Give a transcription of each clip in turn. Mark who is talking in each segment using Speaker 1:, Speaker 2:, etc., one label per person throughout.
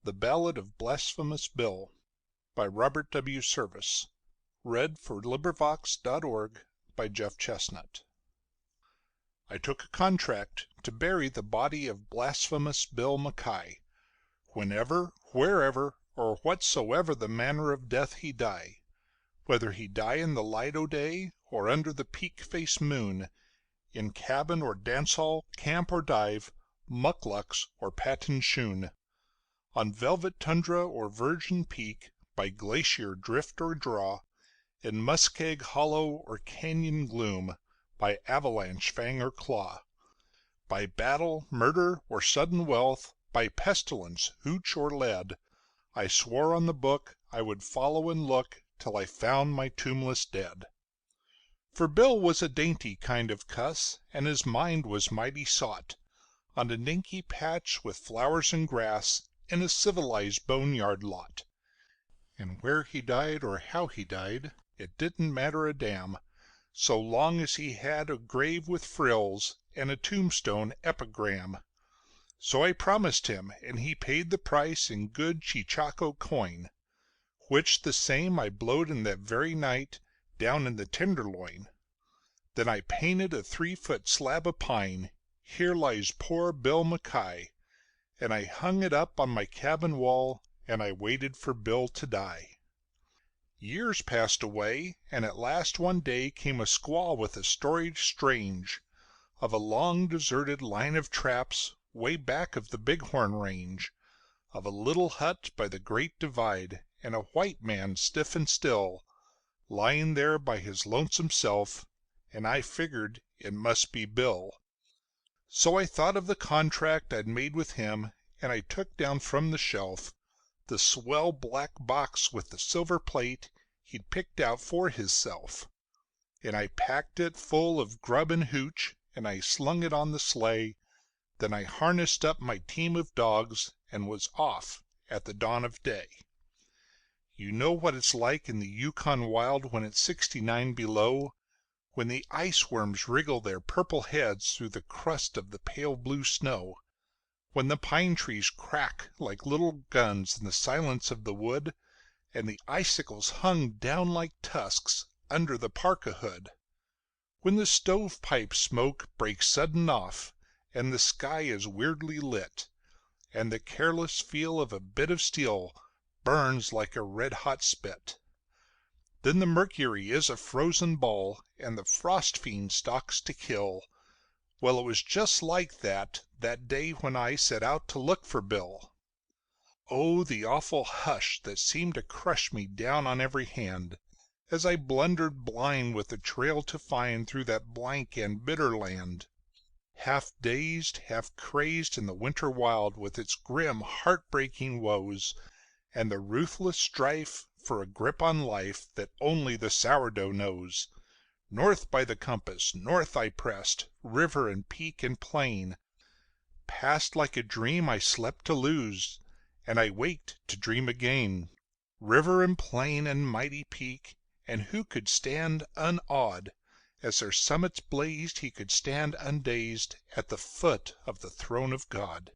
Speaker 1: The Ballad of Blasphemous Bill by Robert W. Service. LibriVox.org by Jeff Chestnut. I took a contract to bury the body of Blasphemous Bill Mackay, whenever, wherever, or whatsoever the manner of death he die, whether he die in the light o' day, or under the peak-faced moon, in cabin or dance hall, camp or dive, mucklucks or patent shoon, on velvet tundra or virgin peak, by glacier drift or draw, in muskeg hollow or canyon gloom, by avalanche fang or claw, by battle, murder, or sudden wealth, by pestilence, hooch, or lead, I swore on the book I would follow and look till I found my tombless dead. For Bill was a dainty kind of cuss, and his mind was mighty sot on a dinky patch with flowers and grass in a civilized boneyard lot. And where he died or how he died, it didn't matter a damn, so long as he had a grave with frills and a tombstone epigram. So I promised him, and he paid the price in good Cheechako coin, which the same I blowed in that very night down in the Tenderloin. Then I painted a 3-foot slab of pine, "Here lies poor Bill Mackay," and I hung it up on my cabin wall, and I waited for Bill to die. Years passed away, and at last one day came a squaw with a story strange of a long deserted line of traps way back of the Bighorn range, of a little hut by the Great Divide, and a white man stiff and still, lying there by his lonesome self, and I figured it must be Bill. So I thought of the contract I'd made with him, and I took down from the shelf the swell black box with the silver plate he'd picked out for hisself, and I packed it full of grub and hooch, and I slung it on the sleigh. Then I harnessed up my team of dogs and was off at the dawn of day. You know what it's like in the Yukon wild when it's 69 below, when the ice worms wriggle their purple heads through the crust of the pale blue snow, when the pine trees crack like little guns in the silence of the wood, and the icicles hung down like tusks under the parka hood, when the stovepipe smoke breaks sudden off, and the sky is weirdly lit, and the careless feel of a bit of steel burns like a red-hot spit. Then the mercury is a frozen ball, and the frost fiend stalks to kill. Well, it was just like that day when I set out to look for Bill. Oh, the awful hush that seemed to crush me down on every hand, as I blundered blind with the trail to find through that blank and bitter land, half dazed, half crazed in the winter wild with its grim, heart-breaking woes, and the ruthless strife for a grip on life that only the sourdough knows. North by the compass, north I pressed, river and peak and plain. Past like a dream I slept to lose, and I waked to dream again. River and plain and mighty peak, and who could stand unawed? As their summits blazed, he could stand undazed at the foot of the throne of God.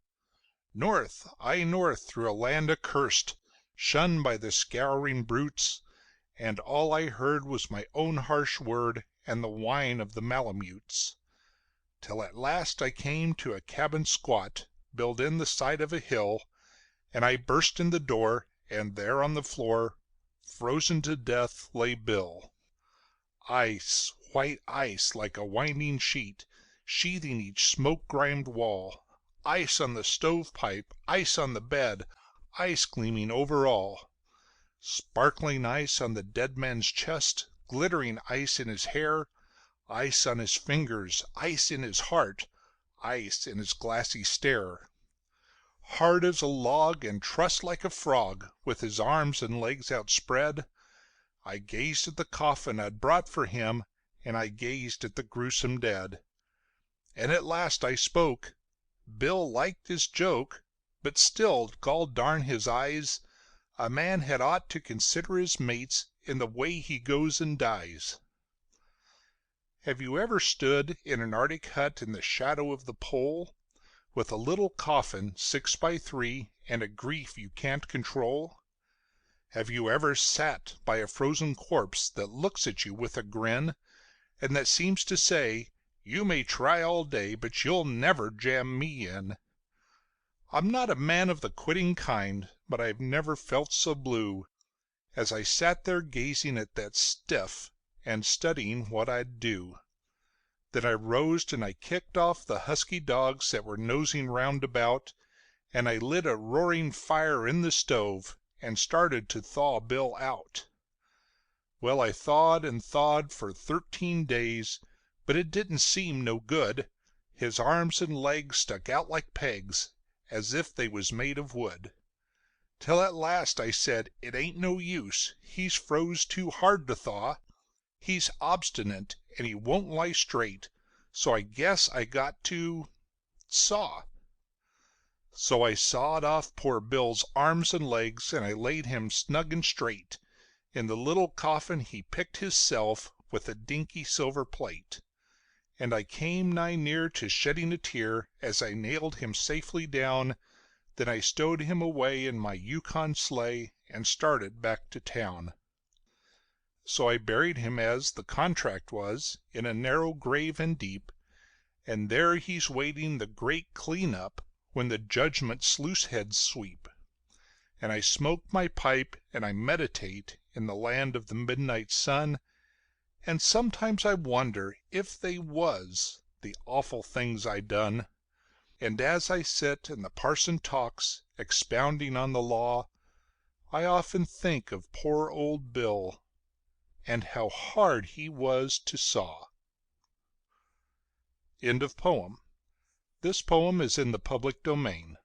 Speaker 1: North, aye north, through a land accursed, shunned by the scouring brutes, and all I heard was my own harsh word and the whine of the Malamutes. Till at last I came to a cabin squat, built in the side of a hill, and I burst in the door, and there on the floor, frozen to death, lay Bill. Ice, white ice, like a winding sheet, sheathing each smoke-grimed wall. Ice on the stovepipe, ice on the bed, ice gleaming over all. Sparkling ice on the dead man's chest, glittering ice in his hair, ice on his fingers, ice in his heart, ice in his glassy stare. Hard as a log and trussed like a frog, with his arms and legs outspread, I gazed at the coffin I'd brought for him, and I gazed at the gruesome dead. And at last I spoke. Bill liked his joke, but still, gol darn his eyes, a man had ought to consider his mates in the way he goes and dies. Have you ever stood in an Arctic hut in the shadow of the pole, with a little coffin 6 by 3 and a grief you can't control? Have you ever sat by a frozen corpse that looks at you with a grin, and that seems to say, "You may try all day, but you'll never jam me in"? I'm not a man of the quitting kind, but I've never felt so blue as I sat there gazing at that stiff and studying what I'd do. Then I rose and I kicked off the husky dogs that were nosing round about, and I lit a roaring fire in the stove and started to thaw Bill out. Well, I thawed and thawed for 13 days, but it didn't seem no good. His arms and legs stuck out like pegs, as if they was made of wood. Till at last I said, it ain't no use, he's froze too hard to thaw. He's obstinate, and he won't lie straight, so I guess I got to saw. So I sawed off poor Bill's arms and legs, and I laid him snug and straight in the little coffin he picked hisself with a dinky silver plate. And I came nigh near to shedding a tear as I nailed him safely down. Then I stowed him away in my Yukon sleigh and started back to town. So I buried him as the contract was, in a narrow grave and deep, and there he's waiting the great clean up when the judgment sluice heads sweep. And I smoke my pipe and I meditate in the land of the midnight sun, and sometimes I wonder if they was the awful things I done. And as I sit and the parson talks, expounding on the law, I often think of poor old Bill, and how hard he was to saw. End of poem. This poem is in the public domain.